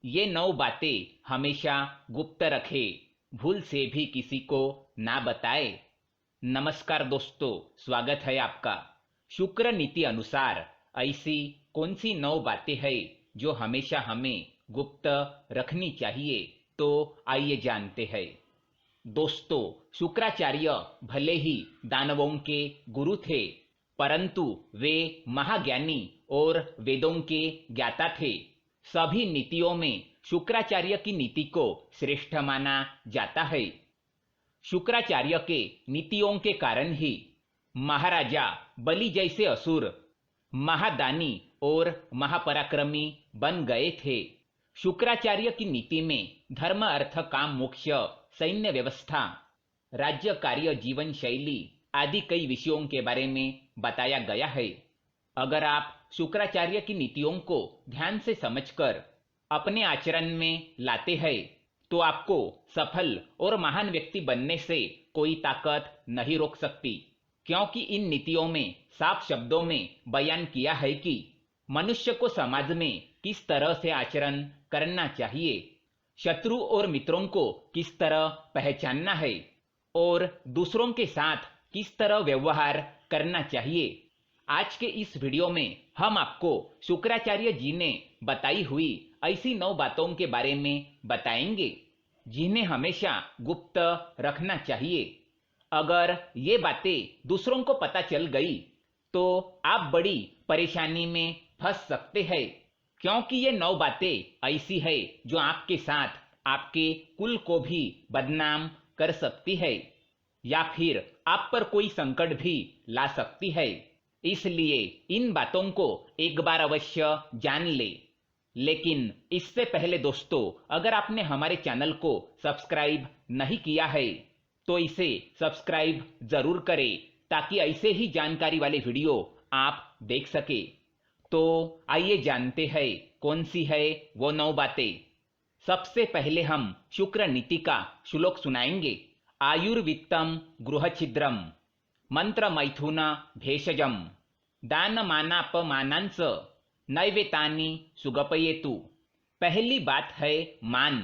ये 9 बातें हमेशा गुप्त रखे, भूल से भी किसी को ना बताए। नमस्कार दोस्तों, स्वागत है आपका। शुक्र नीति अनुसार ऐसी कौन सी 9 बातें हैं जो हमेशा हमें गुप्त रखनी चाहिए, तो आइए जानते हैं। दोस्तों, शुक्राचार्य भले ही दानवों के गुरु थे, परंतु वे महाज्ञानी और वेदों के ज्ञाता थे। सभी नीतियों में शुक्राचार्य की नीति को श्रेष्ठ माना जाता है। शुक्राचार्य के नीतियों के कारण ही महाराजा बलि जैसे असुर महादानी और महापराक्रमी बन गए थे। शुक्राचार्य की नीति में धर्म, अर्थ, काम, मोक्ष, सैन्य व्यवस्था, राज्य कार्य, जीवन शैली आदि कई विषयों के बारे में बताया गया है। अगर आप शुक्राचार्य की नीतियों को ध्यान से समझकर अपने आचरण में लाते हैं, तो आपको सफल और महान व्यक्ति बनने से कोई ताकत नहीं रोक सकती, क्योंकि इन नीतियों में साफ शब्दों में बयान किया है कि मनुष्य को समाज में किस तरह से आचरण करना चाहिए, शत्रु और मित्रों को किस तरह पहचानना है और दूसरों के साथ किस तरह व्यवहार करना चाहिए। आज के इस वीडियो में हम आपको शुक्राचार्य जी ने बताई हुई ऐसी 9 बातों के बारे में बताएंगे, जिन्हें हमेशा गुप्त रखना चाहिए। अगर ये बातें दूसरों को पता चल गई तो आप बड़ी परेशानी में फंस सकते हैं, क्योंकि ये 9 बातें ऐसी है जो आपके साथ आपके कुल को भी बदनाम कर सकती है या फिर आप पर कोई संकट भी ला सकती है। इसलिए इन बातों को एक बार अवश्य जान ले। लेकिन इससे पहले दोस्तों, अगर आपने हमारे चैनल को सब्सक्राइब नहीं किया है तो इसे सब्सक्राइब जरूर करें, ताकि ऐसे ही जानकारी वाले वीडियो आप देख सके। तो आइए जानते हैं कौन सी है वो 9 बातें। सबसे पहले हम शुक्र नीति का श्लोक सुनाएंगे। आयुर्वित्तम गृहछिद्रम मंत्र मैथुन भेषजम दानमानापमानांस नैवेतानि सुगपयेतु। पहली बात है मान।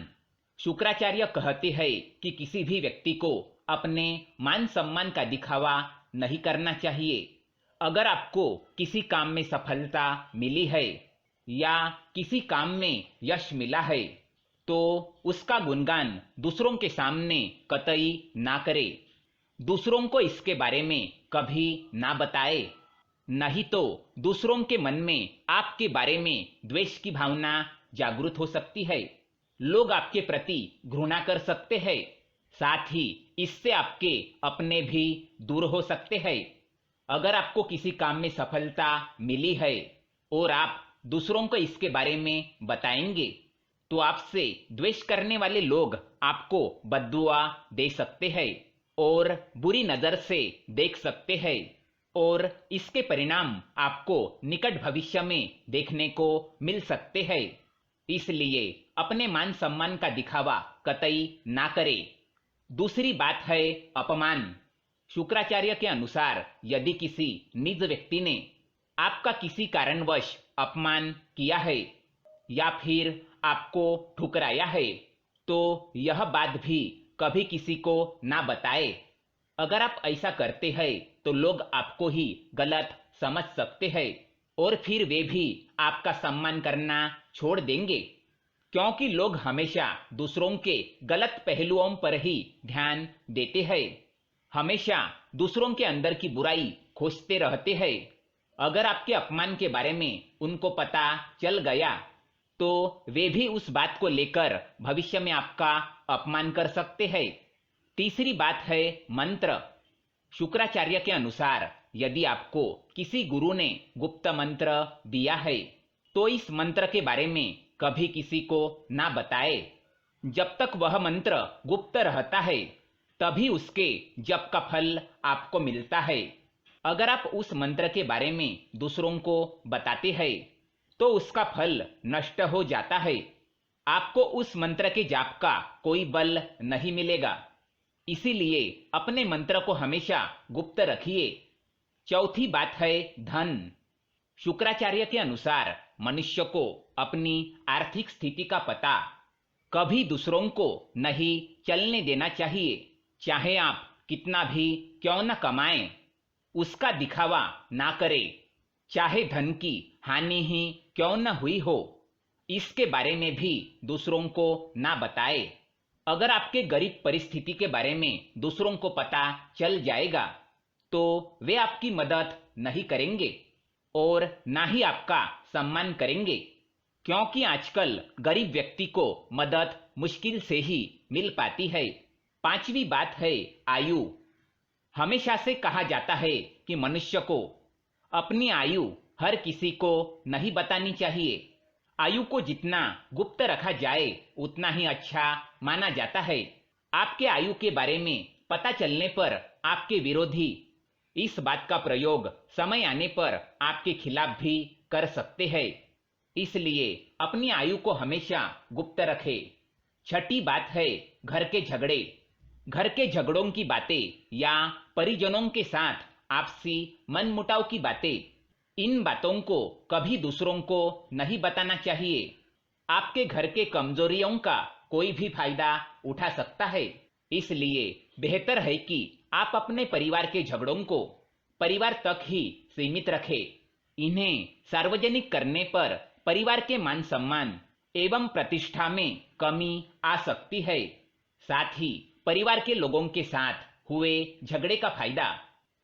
शुक्राचार्य कहते हैं कि किसी भी व्यक्ति को अपने मान सम्मान का दिखावा नहीं करना चाहिए। अगर आपको किसी काम में सफलता मिली है या किसी काम में यश मिला है, तो उसका गुणगान दूसरों के सामने कतई ना करे। दूसरों को इसके बारे में कभी ना बताए, नहीं तो दूसरों के मन में आपके बारे में द्वेष की भावना जागृत हो सकती है। लोग आपके प्रति घृणा कर सकते हैं, साथ ही इससे आपके अपने भी दूर हो सकते हैं। अगर आपको किसी काम में सफलता मिली है और आप दूसरों को इसके बारे में बताएंगे, तो आपसे द्वेष करने वाले लोग आपको बद्दुआ दे सकते हैं और बुरी नजर से देख सकते हैं, और इसके परिणाम आपको निकट भविष्य में देखने को मिल सकते हैं। इसलिए अपने मान सम्मान का दिखावा कतई ना करें। दूसरी बात है अपमान। शुक्राचार्य के अनुसार यदि किसी निज व्यक्ति ने आपका किसी कारणवश अपमान किया है या फिर आपको ठुकराया है, तो यह बात भी कभी किसी को ना बताए। अगर आप ऐसा करते हैं तो लोग आपको ही गलत समझ सकते हैं और फिर वे भी आपका सम्मान करना छोड़ देंगे, क्योंकि लोग हमेशा दूसरों के गलत पहलुओं पर ही ध्यान देते हैं, हमेशा दूसरों के अंदर की बुराई खोजते रहते हैं। अगर आपके अपमान के बारे में उनको पता चल गया तो वे भी उस बात को लेकर भविष्य में आपका अपमान कर सकते हैं। तीसरी बात है मंत्र। शुक्राचार्य के अनुसार यदि आपको किसी गुरु ने गुप्त मंत्र दिया है, तो इस मंत्र के बारे में कभी किसी को ना बताए। जब तक वह मंत्र गुप्त रहता है, तभी उसके जप का फल आपको मिलता है। अगर आप उस मंत्र के बारे में दूसरों को बताते हैं, तो उसका फल नष्ट हो जाता है। आपको उस मंत्र के जाप का कोई बल नहीं मिलेगा। इसीलिए अपने मंत्र को हमेशा गुप्त रखिए। चौथी बात है धन। शुक्राचार्य के अनुसार मनुष्य को अपनी आर्थिक स्थिति का पता कभी दूसरों को नहीं चलने देना चाहिए। चाहे आप कितना भी क्यों न कमाएं, उसका दिखावा ना करें। चाहे धन की हानि ही क्यों न हुई हो, इसके बारे में भी दूसरों को ना बताएं। अगर आपके गरीब परिस्थिति के बारे में दूसरों को पता चल जाएगा तो वे आपकी मदद नहीं करेंगे और ना ही आपका सम्मान करेंगे, क्योंकि आजकल गरीब व्यक्ति को मदद मुश्किल से ही मिल पाती है। पांचवी बात है आयु। हमेशा से कहा जाता है कि मनुष्य को अपनी आयु हर किसी को नहीं बतानी चाहिए। आयु को जितना गुप्त रखा जाए उतना ही अच्छा माना जाता है। आपके आयु के बारे में पता चलने पर आपके विरोधी इस बात का प्रयोग समय आने पर आपके खिलाफ भी कर सकते हैं। इसलिए अपनी आयु को हमेशा गुप्त रखें। छठी बात है घर के झगड़े। घर के झगड़ों की बातें या परिजनों के साथ आपसी मनमुटाव की बातें, इन बातों को कभी दूसरों को नहीं बताना चाहिए। आपके घर के कमजोरियों का कोई भी फायदा उठा सकता है। इसलिए बेहतर है कि आप अपने परिवार के झगड़ों को परिवार तक ही सीमित रखें। इन्हें सार्वजनिक करने पर परिवार के मान सम्मान एवं प्रतिष्ठा में कमी आ सकती है। साथ ही परिवार के लोगों के साथ हुए झगड़े का फायदा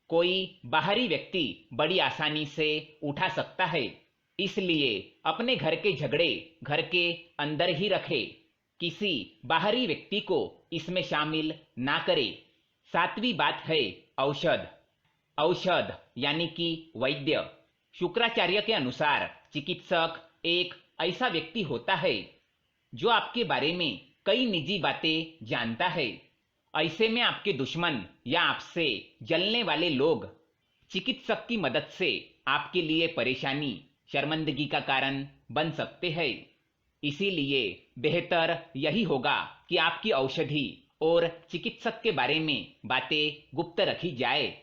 कोई बाहरी व्यक्ति बड़ी आसानी से उठा सकता है। इसलिए अपने घर के झगड़े घर के अंदर ही रखें, किसी बाहरी व्यक्ति को इसमें शामिल ना करें। सातवीं बात है औषध। औषध यानी कि वैद्य। शुक्राचार्य के अनुसार चिकित्सक एक ऐसा व्यक्ति होता है जो आपके बारे में कई निजी बातें जानता है। ऐसे में आपके दुश्मन या आपसे जलने वाले लोग चिकित्सक की मदद से आपके लिए परेशानी, शर्मिंदगी का कारण बन सकते हैं। इसीलिए बेहतर यही होगा कि आपकी औषधि और चिकित्सक के बारे में बातें गुप्त रखी जाए।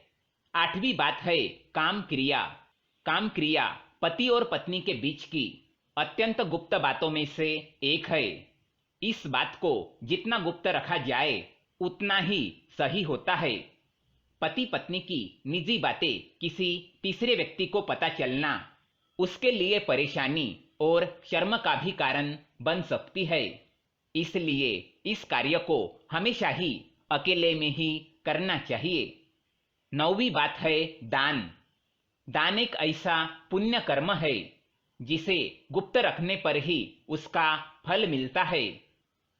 आठवीं बात है काम क्रिया। काम क्रिया पति और पत्नी के बीच की अत्यंत गुप्त बातों में से एक है। इस बात को जितना गुप्त रखा जाए उतना ही सही होता है। पति पत्नी की निजी बातें किसी तीसरे व्यक्ति को पता चलना उसके लिए परेशानी और शर्म का भी कारण बन सकती है। इसलिए इस कार्य को हमेशा ही अकेले में ही करना चाहिए। नौवीं बात है दान। दान एक ऐसा पुण्य कर्म है जिसे गुप्त रखने पर ही उसका फल मिलता है।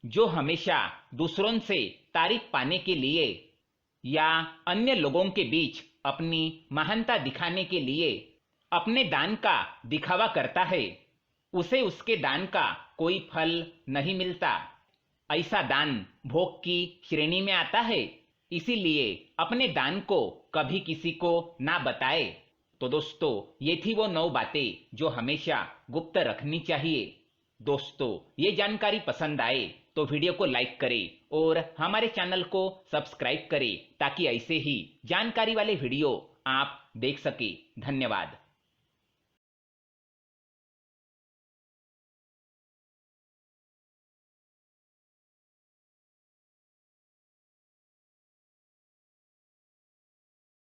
जो हमेशा दूसरों से तारीफ पाने के लिए या अन्य लोगों के बीच अपनी महानता दिखाने के लिए अपने दान का दिखावा करता है, उसे उसके दान का कोई फल नहीं मिलता। ऐसा दान भोग की श्रेणी में आता है। इसीलिए अपने दान को कभी किसी को ना बताए। तो दोस्तों, ये थी वो 9 बातें जो हमेशा गुप्त रखनी चाहिए। दोस्तों, ये जानकारी पसंद आए तो वीडियो को लाइक करें और हमारे चैनल को सब्सक्राइब करें ताकि ऐसे ही जानकारी वाले वीडियो आप देख सके। धन्यवाद।